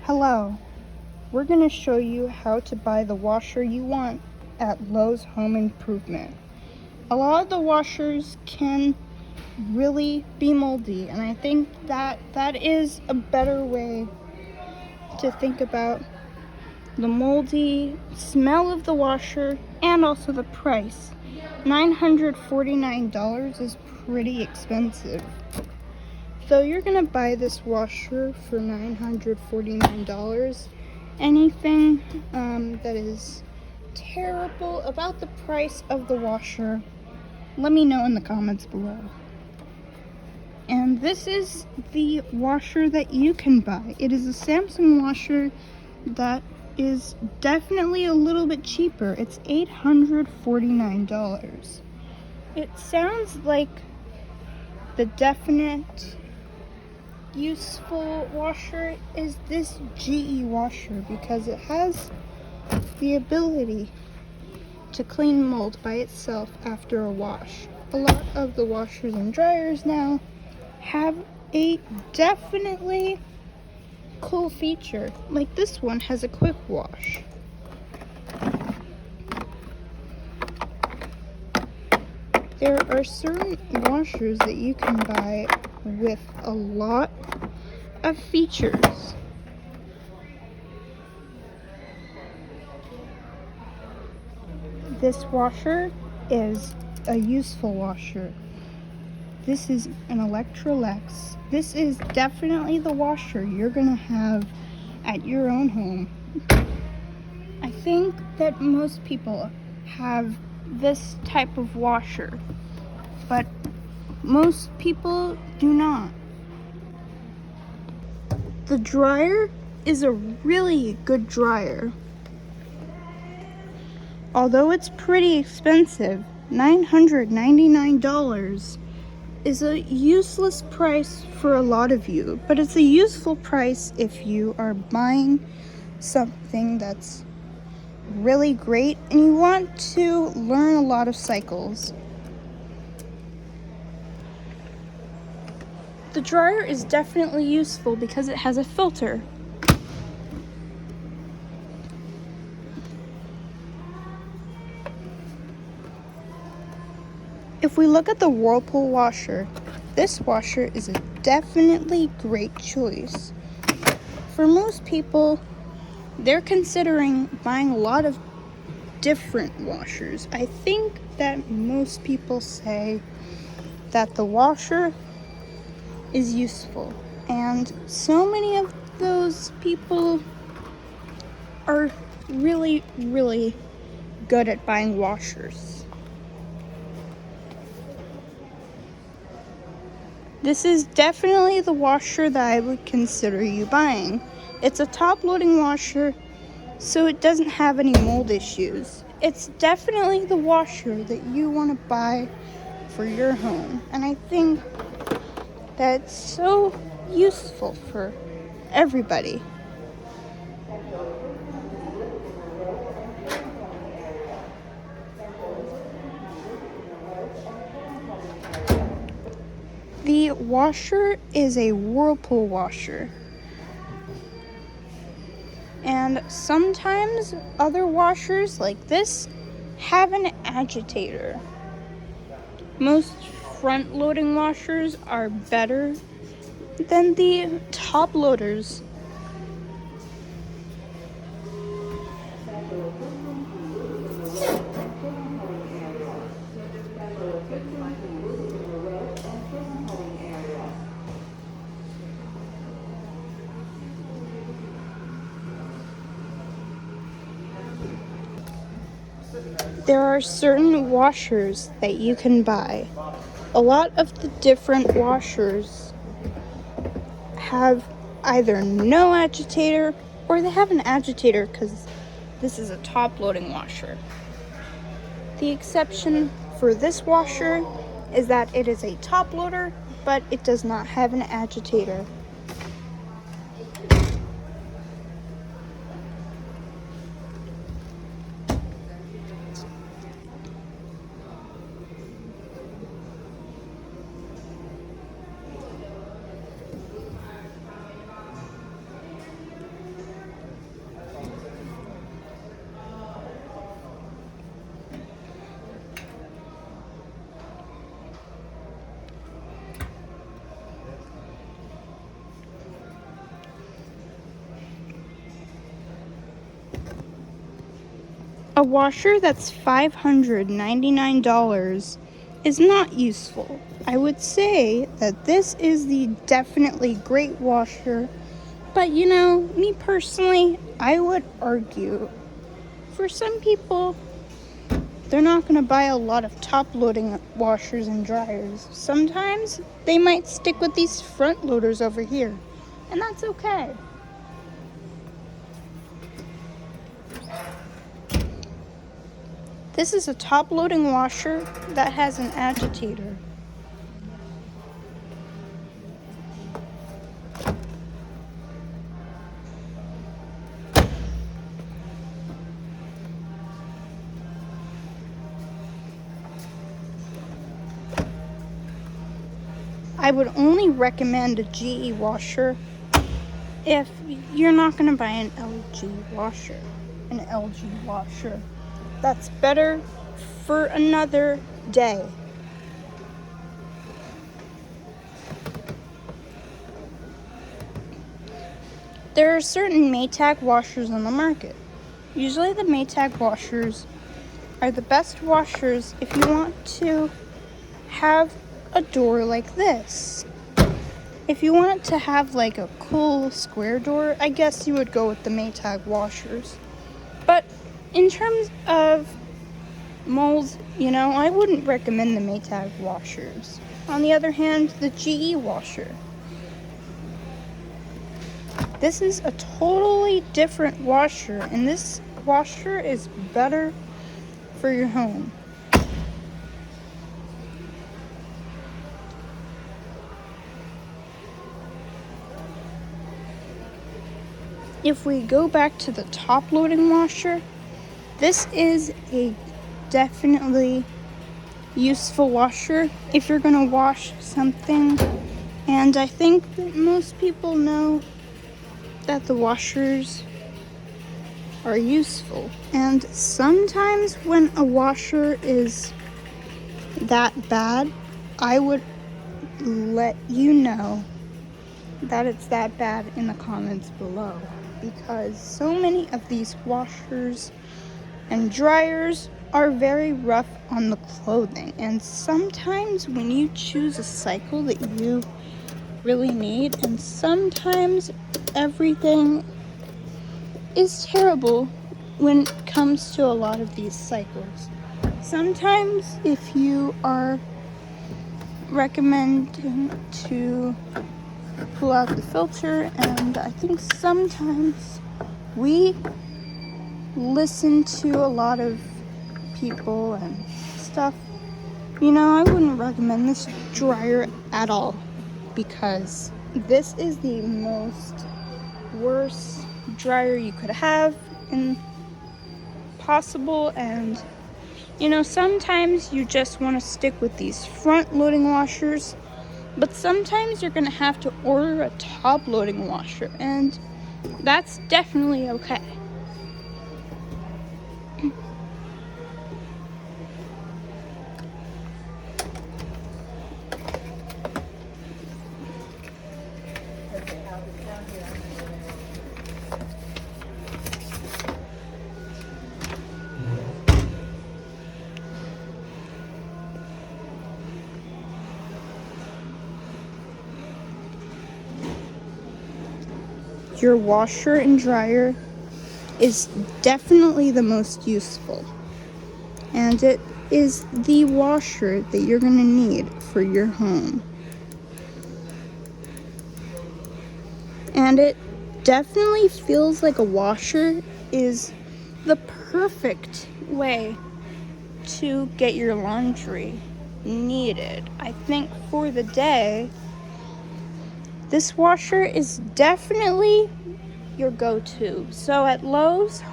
Hello, we're going to show you how to buy the washer you want at Lowe's Home Improvement. A lot of the washers can really be moldy, and I think that is a better way to think about the moldy smell of the washer and also the price. $949 is pretty expensive. So you're gonna buy this washer for $949. Anything that is terrible about the price of the washer, let me know in the comments below. And this is the washer that you can buy. It is a Samsung washer that is definitely a little bit cheaper. It's $849. It sounds like the definite useful washer is this GE washer because it has the ability to clean mold by itself after a wash. A lot of the washers and dryers now have a definitely cool feature. Like this one has a quick wash. There are certain washers that you can buy with a lot of features. This washer is a useful washer. This is an Electrolux. This is definitely the washer you're gonna have at your own home. I think that most people have this type of washer, but most people do not. The dryer is a really good dryer. Although it's pretty expensive, $999 is a useless price for a lot of you, but it's a useful price if you are buying something that's really great and you want to learn a lot of cycles. The dryer is definitely useful because it has a filter. If we look at the Whirlpool washer, this washer is a definitely great choice. For most people, they're considering buying a lot of different washers. I think that most people say that the washer is useful, and so many of those people are really good at buying washers. This is definitely the washer that I would consider you buying. It's a top-loading washer, so it doesn't have any mold issues. It's definitely the washer that you want to buy for your home, and I think that's so useful for everybody. The washer is a Whirlpool washer. And sometimes other washers like this have an agitator. Most front-loading washers are better than the top loaders. There are certain washers that you can buy. A lot of the different washers have either no agitator or they have an agitator because this is a top-loading washer. The exception for this washer is that it is a top loader, but it does not have an agitator. A washer that's $599 is not useful. I would say that this is the definitely great washer, but you know, me personally, I would argue for some people, they're not going to buy a lot of top-loading washers and dryers. Sometimes they might stick with these front loaders over here, and that's okay. This is a top-loading washer that has an agitator. I would only recommend a GE washer if you're not going to buy an LG washer. An LG washer. That's better for another day. There are certain Maytag washers on the market. Usually the Maytag washers are the best washers if you want to have a door like this. If you want to have like a cool square door, I guess you would go with the Maytag washers. But in terms of molds, you know, I wouldn't recommend the Maytag washers. On the other hand, the GE washer. This is a totally different washer, and this washer is better for your home. If we go back to the top loading washer, this is a definitely useful washer if you're going to wash something. And I think that most people know that the washers are useful. And sometimes when a washer is that bad, I would let you know that it's that bad in the comments below. Because so many of these washers and dryers are very rough on the clothing, and sometimes when you choose a cycle that you really need, and sometimes everything is terrible when it comes to a lot of these cycles. Sometimes if you are recommending to pull out the filter, and I think sometimes we listen to a lot of people and stuff, you know, I wouldn't recommend this dryer at all, because this is the most worst dryer you could have in possible. And you know, sometimes you just want to stick with these front loading washers, but sometimes you're going to have to order a top loading washer, and that's definitely okay. Your washer and dryer is definitely the most useful, and it is the washer that you're going to need for your home. And it definitely feels like a washer is the perfect way to get your laundry needed. I think for the day, this washer is definitely your go-to. So at Lowe's,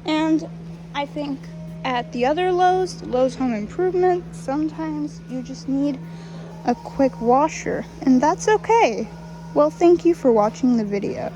and I think at the other Lowe's Home Improvement, sometimes you just need a quick washer, and that's okay. Well, thank you for watching the video.